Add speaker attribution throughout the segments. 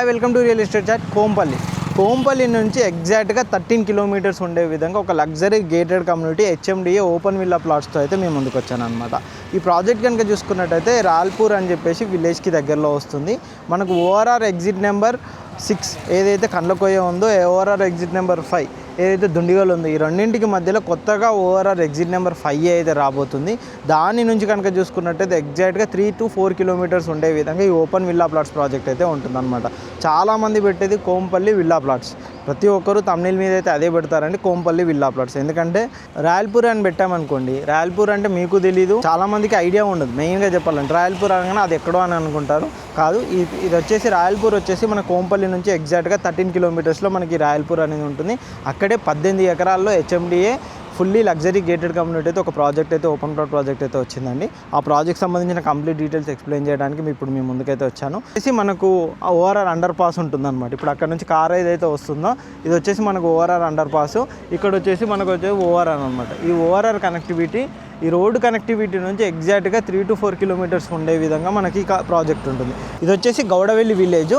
Speaker 1: Hi welcome to real estate chat. Kompally నుంచి ఎగ్జాక్ట్గా 13 kilometres ఉండే విధంగా ఒక luxury gated community HMDA open villa ప్లాట్స్తో అయితే మేము ముందుకు వచ్చాను అనమాట. ఈ ప్రాజెక్ట్ కనుక చూసుకున్నట్టయితే రాల్పూర్ అని చెప్పేసి విలేజ్కి దగ్గరలో వస్తుంది. మనకు ORR ఎగ్జిట్ నెంబర్ 6 ఏదైతే కండ్లకోయ ఉందో, ORR ఎగ్జిట్ నెంబర్ 5 ఏదైతే దుండిగల్ ఉందో, ఈ రెండింటికి మధ్యలో కొత్తగా ORR ఎగ్జిట్ నెంబర్ 5 అయితే రాబోతుంది. దాని నుంచి కనుక చూసుకున్నట్టయితే ఎగ్జాక్ట్గా 3 to 4 కిలోమీటర్స్ ఉండే విధంగా ఈ ఓపెన్ విల్లా ప్లాట్స్ ప్రాజెక్ట్ అయితే ఉంటుందన్నమాట. చాలామంది పెట్టేది కోంపల్లి విల్లా ప్లాట్స్, ప్రతి ఒక్కరు తమిళ మీద అయితే అదే పెడతారండి, కోంపల్లి విల్లా ప్లాట్స్. ఎందుకంటే రాయల్పూర్ అని పెట్టామనుకోండి, రాయల్పూర్ అంటే మీకు తెలీదు, చాలామందికి ఐడియా ఉండదు. మెయిన్గా చెప్పాలంటే రాయల్పూర్ అనగానే అది ఎక్కడో అని అనుకుంటారు. కాదు, ఇది వచ్చేసి రాయల్పూర్ వచ్చేసి మన కోంపల్లి నుంచి ఎగ్జాక్ట్గా 13 కిలోమీటర్స్లో మనకి రాయల్పూర్ అనేది ఉంటుంది. అక్కడే 18 ఎకరాల్లో HMDA fully luxury gated community అయితే ఒక ప్రాజెక్ట్ అయితే ఓపెన్ ప్లాట్ ప్రాజెక్ట్ అయితే వచ్చిందండి. ఆ ప్రాజెక్ట్ సంబంధించిన కంప్లీట్ డీటెయిల్స్ ఎక్స్ప్లెయిన్ చేయడానికి ఇప్పుడు మీ ముందుకైతే వచ్చాను. వచ్చేసి మనకు ORR అండర్ పాస్ ఉంటుందన్నమాట. ఇప్పుడు అక్కడ నుంచి కార్ ఏదైతే వస్తుందో ఇది వచ్చేసి మనకు ORR అండర్ పాస్, ఇక్కడ వచ్చేసి మనకు వచ్చేసి ORR అనమాట. ఈ ORR కనెక్టివిటీ, ఈ రోడ్డు కనెక్టివిటీ నుంచి ఎగ్జాక్ట్గా 3 to 4 కిలోమీటర్స్ ఉండే విధంగా మనకి ప్రాజెక్ట్ ఉంటుంది. ఇది వచ్చేసి గౌడవెల్లి విలేజ్.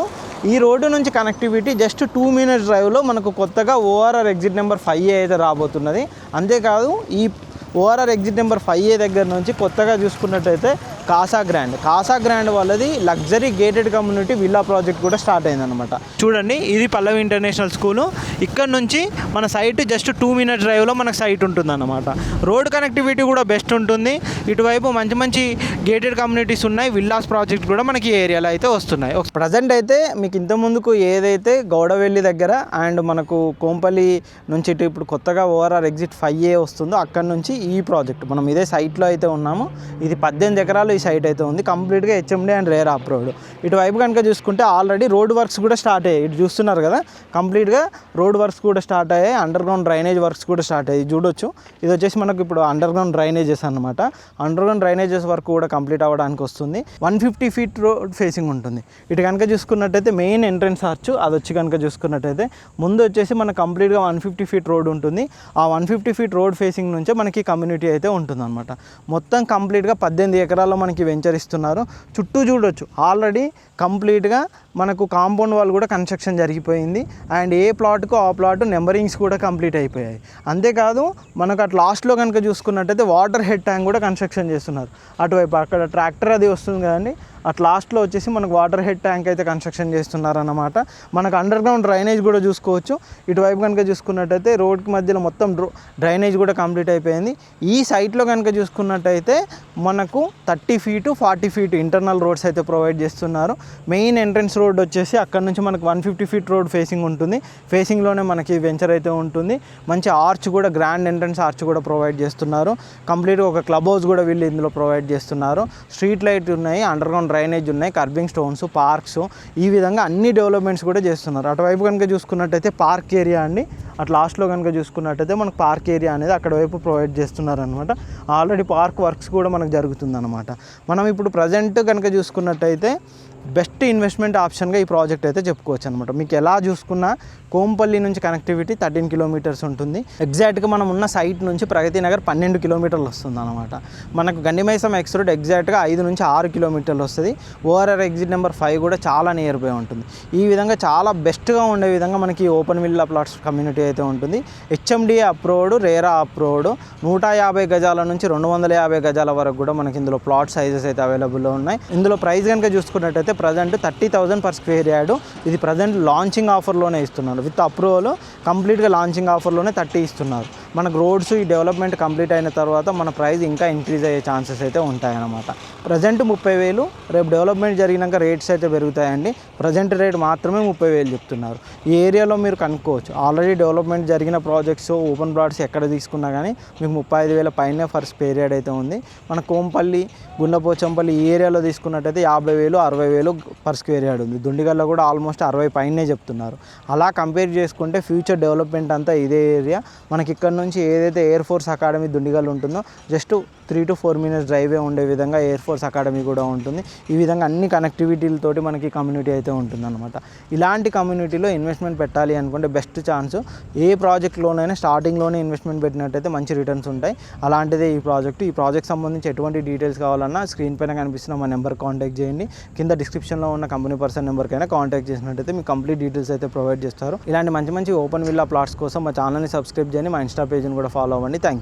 Speaker 1: ఈ రోడ్డు నుంచి కనెక్టివిటీ జస్ట్ 2 minutes డ్రైవ్లో మనకు కొత్తగా ORR ఎగ్జిట్ నెంబర్ 5 అయితే రాబోతున్నది. అంతేకాదు, ఈ ORR ఎగ్జిట్ నెంబర్ 5 దగ్గర నుంచి కొత్తగా చూసుకున్నట్టయితే కాసా గ్రాండ్ వాళ్ళది luxury gated community villa project కూడా స్టార్ట్ అయిందనమాట. చూడండి, ఇది పల్లవి ఇంటర్నేషనల్ స్కూలు. ఇక్కడ నుంచి మన సైట్ జస్ట్ 2 minutes డ్రైవ్లో మనకు సైట్ ఉంటుందన్నమాట. రోడ్ కనెక్టివిటీ కూడా బెస్ట్ ఉంటుంది. ఇటువైపు మంచి గేటెడ్ కమ్యూనిటీస్ ఉన్నాయి. విల్లాస్ ప్రాజెక్ట్ కూడా మనకి ఈ ఏరియాలో అయితే వస్తున్నాయి. ప్రజెంట్ అయితే మీకు ఇంత ముందుకు ఏదైతే గౌడవెల్లి దగ్గర అండ్ మనకు కోంపల్లి నుంచి ఇటు ఇప్పుడు కొత్తగా ORR ఎగ్జిట్ 5A వస్తుందో అక్కడ నుంచి ఈ ప్రాజెక్ట్ మనం ఇదే సైట్లో అయితే ఉన్నాము. ఇది 18 ఎకరాలు ఈ సైట్ అయితే ఉంది. కంప్లీట్గా HMDA అండ్ రేర్ అప్రూవ్డ్. ఇటువైపు కనుక చూసుకుంటే ఆల్రెడీ రోడ్ వర్క్స్ కూడా స్టార్ట్ అయ్యాయి. ఇటు చూస్తున్నారు కదా, కంప్లీట్గా రోడ్ వర్క్స్ కూడా స్టార్ట్ అయ్యాయి. అండర్ గ్రౌండ్ డ్రైనేజ్ వర్క్స్ కూడా స్టార్ట్ అయ్యాయి. చూడొచ్చు, ఇది వచ్చేసి మనకు ఇప్పుడు అండర్ గ్రౌండ్ డ్రైనేజెస్ అనమాట. అండర్ గ్రౌండ్ డ్రైనేజెస్ వర్క్ కూడా కంప్లీట్ అవ్వడానికి వస్తుంది. 150 feet రోడ్ ఫేసింగ్ ఉంటుంది. ఇటు కనుక చూసుకున్నట్టయితే మెయిన్ ఎంట్రన్స్ ఆర్చ్ అది వచ్చి కనుక చూసుకున్నట్టయితే ముందు వచ్చేసి మనకు కంప్లీట్గా 150 feet రోడ్ ఉంటుంది. ఆ 150 feet రోడ్ ఫేసింగ్ నుంచే మనకి కమ్యూనిటీ అయితే ఉంటుందన్నమాట. మొత్తం కంప్లీట్గా 18 ఎకరాల్లో మనకి వెంచర్ ఇస్తున్నారు. చుట్టూ చూడొచ్చు, ఆల్రెడీ కంప్లీట్గా మనకు కాంపౌండ్ వాల్ కూడా కన్స్ట్రక్షన్ జరిగిపోయింది. అండ్ ఏ ప్లాట్కు ఆ ప్లాట్ నెంబరింగ్స్ కూడా కంప్లీట్ అయిపోయాయి. అంతేకాదు, మనకు అటు లాస్ట్లో కనుక చూసుకున్నట్టయితే వాటర్ హెడ్ ట్యాంక్ కూడా కన్స్ట్రక్షన్ చేస్తున్నారు. అటువైపు అక్కడ ట్రాక్టర్ అది వస్తుంది కదండి, అట్ లాస్ట్లో వచ్చేసి మనకు వాటర్ హెడ్ ట్యాంక్ అయితే కన్స్ట్రక్షన్ చేస్తున్నారన్నమాట. మనకు అండర్ గ్రౌండ్ డ్రైనేజ్ కూడా చూసుకోవచ్చు. ఇటువైపు కనుక చూసుకున్నట్టయితే రోడ్కి మధ్యలో మొత్తం డ్రైనేజ్ కూడా కంప్లీట్ అయిపోయింది. ఈ సైట్లో కనుక చూసుకున్నట్టయితే మనకు 30 feet 40 feet ఇంటర్నల్ రోడ్స్ అయితే ప్రొవైడ్ చేస్తున్నారు. మెయిన్ ఎంట్రన్స్ రోడ్ వచ్చేసి అక్కడ నుంచి మనకు 150 feet రోడ్ ఫేసింగ్ ఉంటుంది. ఫేసింగ్లోనే మనకి వెంచర్ అయితే ఉంటుంది. మంచి ఆర్చ్ కూడా, గ్రాండ్ ఎంట్రన్స్ ఆర్చ్ కూడా ప్రొవైడ్ చేస్తున్నారు. కంప్లీట్గా ఒక క్లబ్ హౌస్ కూడా వీళ్ళు ఇందులో ప్రొవైడ్ చేస్తున్నారు. స్ట్రీట్ లైట్ ఉన్నాయి, అండర్ గ్రౌండ్ డ్రైనేజ్ ఉన్నాయి, కర్బింగ్ స్టోన్స్, పార్క్స్, ఈ విధంగా అన్ని డెవలప్మెంట్స్ కూడా చేస్తున్నారు. అటువైపు కనుక చూసుకున్నట్టయితే పార్క్ ఏరియా అండి. అటు లాస్ట్లో కనుక చూసుకున్నట్టయితే మనకు పార్క్ ఏరియా అనేది అక్కడ వైపు ప్రొవైడ్ చేస్తున్నారనమాట. ఆల్రెడీ పార్క్ వర్క్స్ కూడా మనకు జరుగుతుందన్నమాట. మనం ఇప్పుడు ప్రజెంట్ కనుక చూసుకున్నట్టయితే బెస్ట్ ఇన్వెస్ట్మెంట్ ఆప్షన్గా ఈ ప్రాజెక్ట్ అయితే చెప్పుకోవచ్చు అనమాట. మీకు ఎలా చూసుకున్నా కోంపల్లి నుంచి కనెక్టివిటీ 13 కిలోమీటర్స్ ఉంటుంది. ఎగ్జాక్ట్గా మనం ఉన్న సైట్ నుంచి ప్రగతి నగర్ 12 కిలోమీటర్లు వస్తుంది అనమాట. మనకు గండిమైసమ్ ఎక్స్ రోడ్ ఎగ్జాక్ట్గా 5 నుంచి 6 కిలోమీటర్లు వస్తుంది. ORR ఎగ్జిట్ నెంబర్ 5 కూడా చాలా నియర్ బై ఉంటుంది. ఈ విధంగా చాలా బెస్ట్గా ఉండే విధంగా మనకి ఓపెన్ విల్లా ప్లాట్స్ కమ్యూనిటీ అయితే ఉంటుంది. HMDA అప్రూవ్డ్, రేరా అప్రూవ్డ్, 150 గజాల నుంచి 250 గజాల వరకు కూడా మనకి ఇందులో ప్లాట్ సైజెస్ అయితే అవైలబుల్లో ఉన్నాయి. ఇందులో ప్రైస్ కనుక చూసుకున్నట్టయితే ప్రజెంట్ 30,000 per square yard. ఇది ప్రజెంట్ లాంచింగ్ ఆఫర్లోనే ఇస్తున్నారు. విత్ అప్రూవల్ కంప్లీట్గా లాంచింగ్ ఆఫర్లోనే 30 ఇస్తున్నారు. మనకు రోడ్స్ ఈ డెవలప్మెంట్ కంప్లీట్ అయిన తర్వాత మన ప్రైస్ ఇంకా ఇంక్రీజ్ అయ్యే ఛాన్సెస్ అయితే ఉంటాయన్నమాట. ప్రజెంట్ 30,000, రేపు డెవలప్మెంట్ జరిగినాక రేట్స్ అయితే పెరుగుతాయండి. ప్రజెంట్ రేట్ మాత్రమే 30,000 చెప్తున్నారు. ఈ ఏరియాలో మీరు కనుక్కోవచ్చు. ఆల్రెడీ డెవలప్మెంట్ జరిగిన ప్రాజెక్ట్స్, ఓపెన్ ప్లాట్స్ ఎక్కడ తీసుకున్నా కానీ మీకు 35,000 పైనే ఫర్ స్క్వేర్ యార్డ్ అయితే ఉంది. మన కోంపల్లి, గుండపోచంపల్లి ఈ ఏరియాలో తీసుకున్నట్టయితే 50,000 60,000 per square yard ఉంది. దుండిగల్లో కూడా ఆల్మోస్ట్ 60 పైనే చెప్తున్నారు. అలా కంపేర్ చేసుకుంటే ఫ్యూచర్ డెవలప్మెంట్ అంతా ఇదే ఏరియా. మనకి ఇక్కడ నుంచి ఏదైతే ఎయిర్ ఫోర్స్ అకాడమీ దుండిగల్ ఉంటుందో జస్ట్ 3 to 4 minutes డ్రైవే ఉండే విధంగా ఎయిర్ ఫోర్స్ అకాడమీ కూడా ఉంటుంది. ఈ విధంగా అన్ని కనెక్టివిటీలతోటి మనకి కమ్యూనిటీ అయితే ఉంటుందన్నమాట. ఇలాంటి కమ్యూనిటీలో ఇన్వెస్ట్మెంట్ పెట్టాలి అనుకుంటే బెస్ట్ ఛాన్స్ ఏ ప్రాజెక్ట్లోనైనా స్టార్టింగ్లోనే ఇన్వెస్ట్మెంట్ పెట్టినట్టయితే మంచి రిటర్న్స్ ఉంటాయి. అలాంటిదే ఈ ప్రాజెక్ట్ సంబంధించి ఎటువంటి డీటెయిల్స్ కావాలన్నా స్క్రీన్ పైన కనిపిస్తున్న మా నెంబర్ కాంటాక్ట్ చేయండి. కింద డిస్క్రిప్షన్లో ఉన్న కంపెనీ పర్సన్ నెంబర్కైనా కాంటాక్ట్ చేసినట్టయితే మీకు కంప్లీట్ డీటెయిల్స్ అయితే ప్రొవైడ్ చేస్తారు. ఇలాంటి మంచి మంచి ఓపెన్ విల్లా ప్లాట్స్ కోసం మా ఛానల్ని సబ్స్క్రైబ్ చేయండి. మా ఇన్స్టా పేజ్ని కూడా ఫాలో అవ్వండి. Thank you.